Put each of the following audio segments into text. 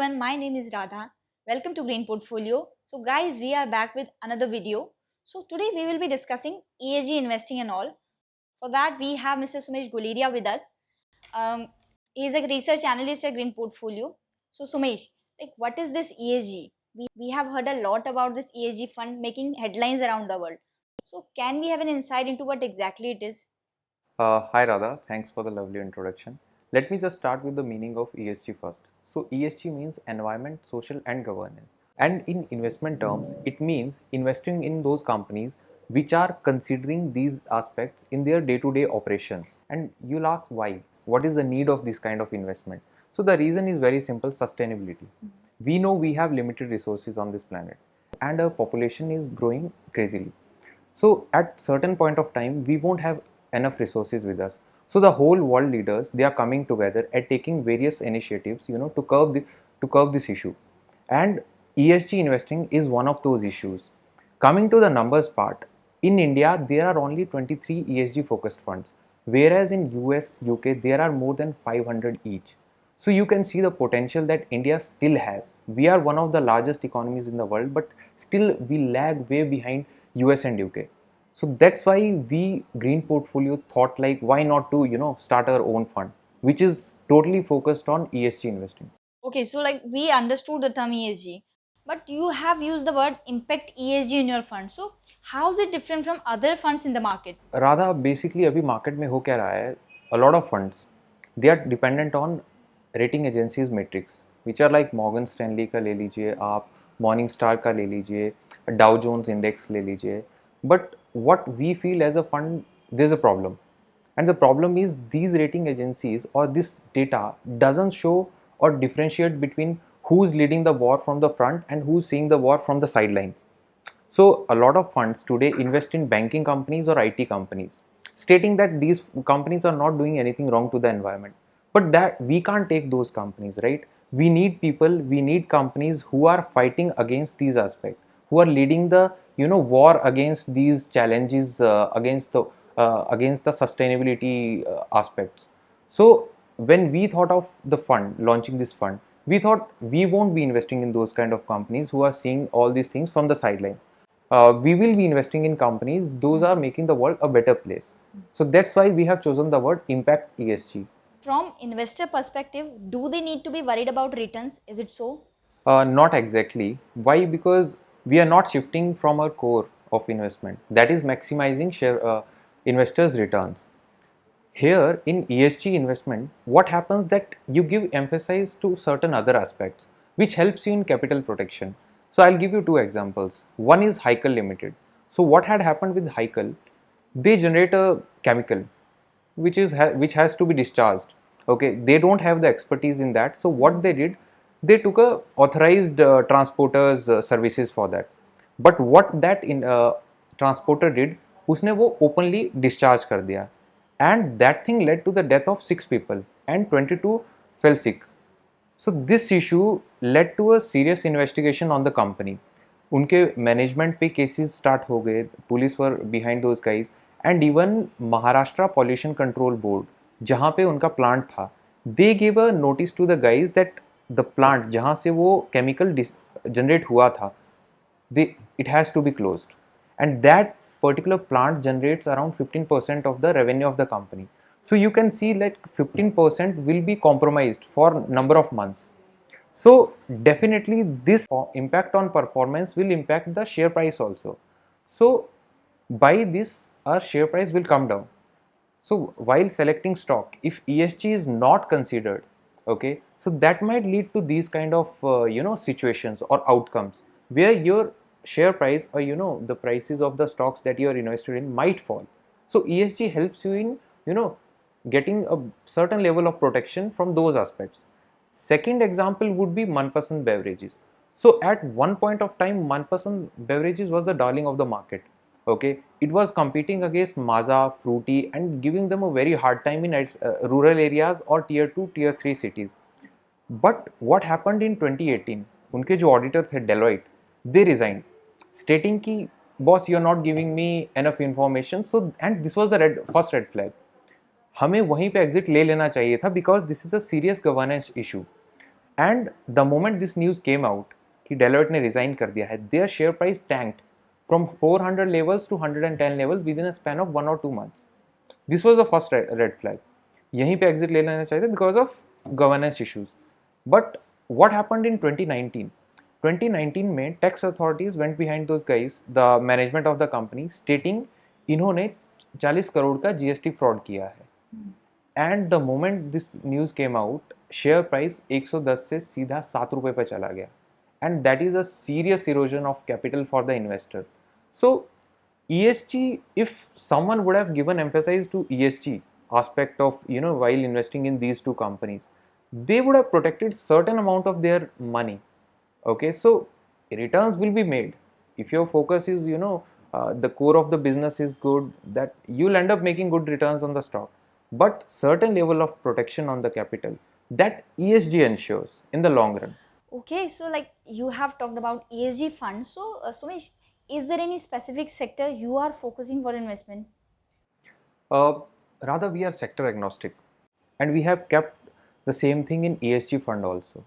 everyone, my name is Radha. Welcome to Greenportfolio. So guys, we are back with another video. So today we will be discussing ESG investing and all. For that we have Mr. Sumesh Guleria with us. He is a research analyst at Greenportfolio. So Sumesh, like what is this ESG? We have heard a lot about this ESG fund making headlines around the world. So can we have an insight into what exactly it is? Hi Radha, thanks for the lovely introduction. Let me just start with the meaning of ESG first. So, ESG means environment, social, and governance. And in investment terms, it means investing in those companies which are considering these aspects in their day to day operations. And you'll ask why? What is the need of this kind of investment? So, the reason is very simple: sustainability. We know we have limited resources on this planet, and our population is growing crazily. So at certain point of time we won't have enough resources with us. So the whole world leaders, they are coming together and taking various initiatives, to curb this issue. And ESG investing is one of those issues. Coming to the numbers part, in India there are only 23 ESG focused funds, whereas in US, UK there are more than 500 each. So you can see the potential that India still has. We are one of the largest economies in the world, but still we lag way behind US and UK. So that's why we Green Portfolio thought like why not to start our own fund, which is totally focused on ESG investing. Okay, so like we understood the term ESG, but you have used the word impact ESG in your fund. So how is it different from other funds in the market? Radha basically अभी market में हो क्या रहा है, a lot of funds they are dependent on rating agencies metrics which are like Morgan Stanley का ले लीजिए आप, मॉर्निंग स्टार का ले लीजिए, डाउ जोन्स इंडेक्स ले लीजिए. But what we feel as a fund, there's a problem, and the problem is these rating agencies or this data doesn't show or differentiate between who's leading the war from the front and who's seeing the war from the sidelines. So a lot of funds today invest in banking companies or IT companies, stating that these companies are not doing anything wrong to the environment. But that we can't take those companies, right? We need people, we need companies who are fighting against these aspects, who are leading the war against these challenges, against the sustainability aspects. So when we thought of the fund, launching this fund, we thought we won't be investing in those kind of companies who are seeing all these things from the sideline. We will be investing in companies those are making the world a better place. So that's why we have chosen the word impact ESG. From investor perspective, do they need to be worried about returns? Is it so? Not exactly. Why? Because we are not shifting from our core of investment, that is maximizing investors returns. Here in ESG investment, what happens that you give emphasis to certain other aspects which helps you in capital protection. So I'll give you two examples. One is Heikel Limited. So what had happened with Heikel, they generate a chemical which has to be discharged. Okay, they don't have the expertise in that. So what they did, they took a authorized transporters services for that. But what that transporter did, उसने वो openly discharge कर दिया, and that thing led to the death of 6 people and 22 fell sick. So this issue led to a serious investigation on the company. उनके management पे cases start हो गए, police were behind those guys, and even Maharashtra pollution control board जहाँ पे उनका plant था, they give a notice to the guys that the plant जहाँ से वो केमिकल जनरेट हुआ था, it has to be closed, and that particular plant generates around 15% of the revenue of the company. So you can see that 15% will be compromised for number of months. So definitely this impact on performance will impact the share price also. So by this our share price will come down. So while selecting stock, if ESG is not considered, okay, so that might lead to these kind of situations or outcomes where your share price or the prices of the stocks that you are invested in might fall. So ESG helps you in getting a certain level of protection from those aspects. Second example would be Manpasand beverages. So at one point of time, Manpasand beverages was the darling of the market. Okay, it was competing against Maaza, Fruity, and giving them a very hard time in rural areas or tier 2, tier 3 cities. But what happened in 2018? उनके जो auditor थे Deloitte, they resigned, stating कि boss, you are not giving me enough information. So and this was the first red flag. हमें वहीं पे exit ले लेना चाहिए था, because this is a serious governance issue. And the moment this news came out कि Deloitte ने resign कर दिया है, their share price tanked from 400 levels to 110 levels within a span of 1 or 2 months. This was the first red flag. यहीं पे exit ले लेना चाहिए because of governance issues. But what happened in 2019? 2019 में tax authorities went behind those guys, the management of the company, stating इन्होंने 40 करोड़ का GST fraud किया है. And the moment this news came out, share price 110 से सीधा 7 रुपए पे चला गया. And that is a serious erosion of capital for the investor. So ESG, if someone would have given emphasis to ESG aspect of, while investing in these two companies, they would have protected certain amount of their money. Okay, so returns will be made if your focus is, the core of the business is good, that you'll end up making good returns on the stock, but certain level of protection on the capital that ESG ensures in the long run. Okay, so like you have talked about ESG funds. So Sumesh, is there any specific sector you are focusing for investment? Rather, we are sector agnostic, and we have kept the same thing in ESG fund also.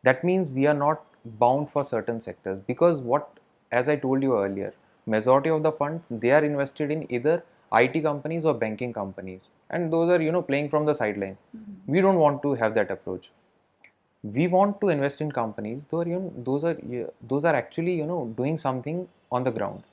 That means we are not bound for certain sectors, because what, as I told you earlier, majority of the funds, they are invested in either IT companies or banking companies, and those are playing from the sidelines. We don't want to have that approach. We want to invest in companies those are actually doing something on the ground.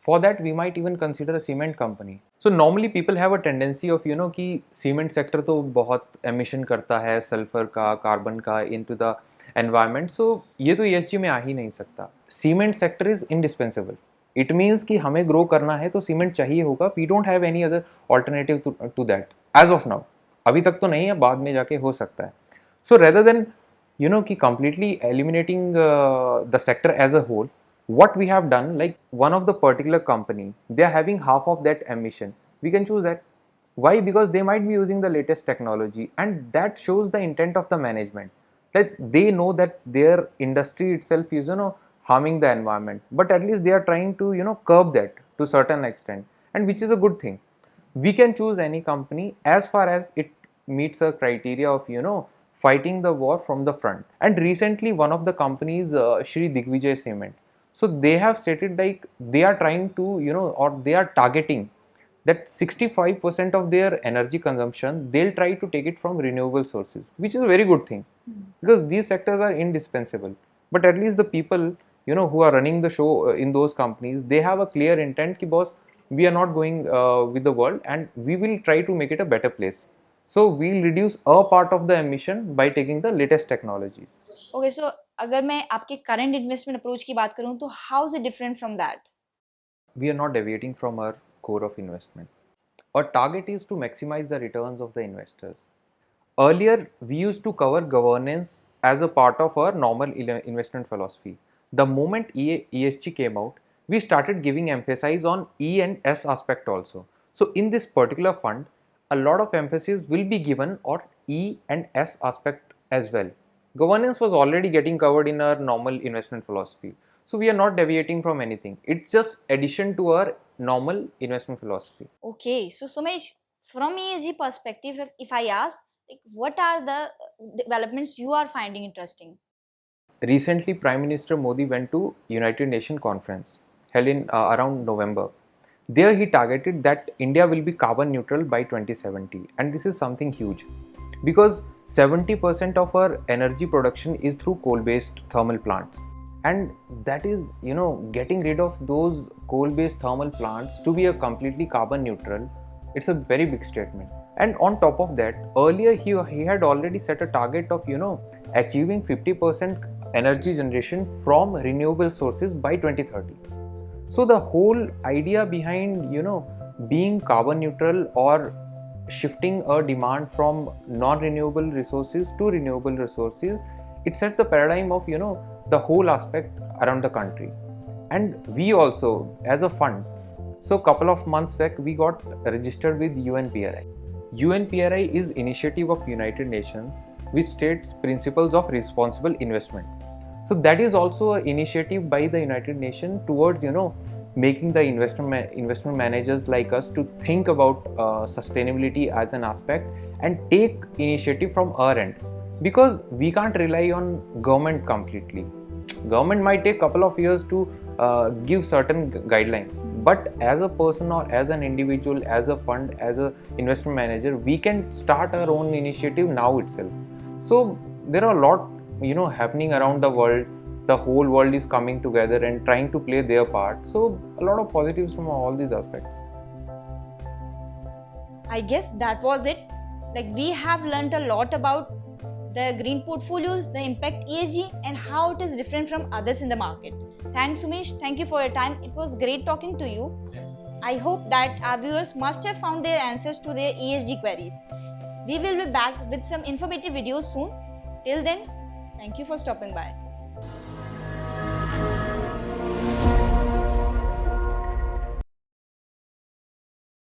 For that, we might even consider a cement company. So normally people have a tendency of कि cement sector तो बहुत emission करता है, sulfur का, carbon का into the environment. So ये तो ESG में आ ही नहीं सकता. Cement sector is indispensable. It means कि हमें grow करना है तो cement चाहिए होगा. We don't have any other alternative to that as of now. अभी तक तो नहीं है, बाद में जाके हो सकता है. So rather than कि completely eliminating the sector as a whole, what we have done, like one of the particular company, they are having half of that emission, we can choose that. Why? Because they might be using the latest technology, and that shows the intent of the management, that they know that their industry itself is harming the environment, but at least they are trying to curb that to certain extent, and which is a good thing. We can choose any company as far as it meets a criteria of fighting the war from the front. And recently one of the companies, Shri Digvijay Cement, so they have stated like they are trying to or they are targeting that 65% of their energy consumption they'll try to take it from renewable sources, which is a very good thing, because these sectors are indispensable. But at least the people who are running the show in those companies, they have a clear intent ki boss, we are not going with the world, and we will try to make it a better place. So we'll reduce a part of the emission by taking the latest technologies. Okay, so अगर मैं आपके current investment approach की बात करूँ तो how is it different from that? We are not deviating from our core of investment. Our target is to maximize the returns of the investors. Earlier, we used to cover governance as a part of our normal investment philosophy. The moment ESG came out, we started giving emphasis on E and S aspect also. So in this particular fund, a lot of emphasis will be given on E and S aspect as well. Governance was already getting covered in our normal investment philosophy. So we are not deviating from anything. It's just addition to our normal investment philosophy. Okay, so Sumesh, from ESG perspective, if I ask, like, what are the developments you are finding interesting? Recently, Prime Minister Modi went to United Nations conference held in around November. There he targeted that India will be carbon neutral by 2070, and this is something huge because 70% of our energy production is through coal-based thermal plants, and that is getting rid of those coal-based thermal plants to be a completely carbon neutral. It's a very big statement. And on top of that, earlier he had already set a target of achieving 50% energy generation from renewable sources by 2030. So the whole idea behind being carbon neutral or shifting a demand from non-renewable resources to renewable resources, it sets the paradigm of the whole aspect around the country. And we also, as a fund, so couple of months back we got registered with UNPRI. UNPRI is initiative of United Nations which states principles of responsible investment. So that is also an initiative by the United Nations towards making the investment managers like us to think about sustainability as an aspect and take initiative from our end. because we can't rely on government completely. Government might take a couple of years to give certain guidelines, but as a person or as an individual, as a fund, as a investment manager, we can start our own initiative now itself. So there are a lot happening around the world. The whole world is coming together and trying to play their part. So a lot of positives from all these aspects. I guess that was it. Like, we have learnt a lot about the green portfolios, the impact ESG, and how it is different from others in the market. Thanks, Sumesh. Thank you for your time. It was great talking to you. I hope that our viewers must have found their answers to their ESG queries. We will be back with some informative videos soon. Till then, thank you for stopping by.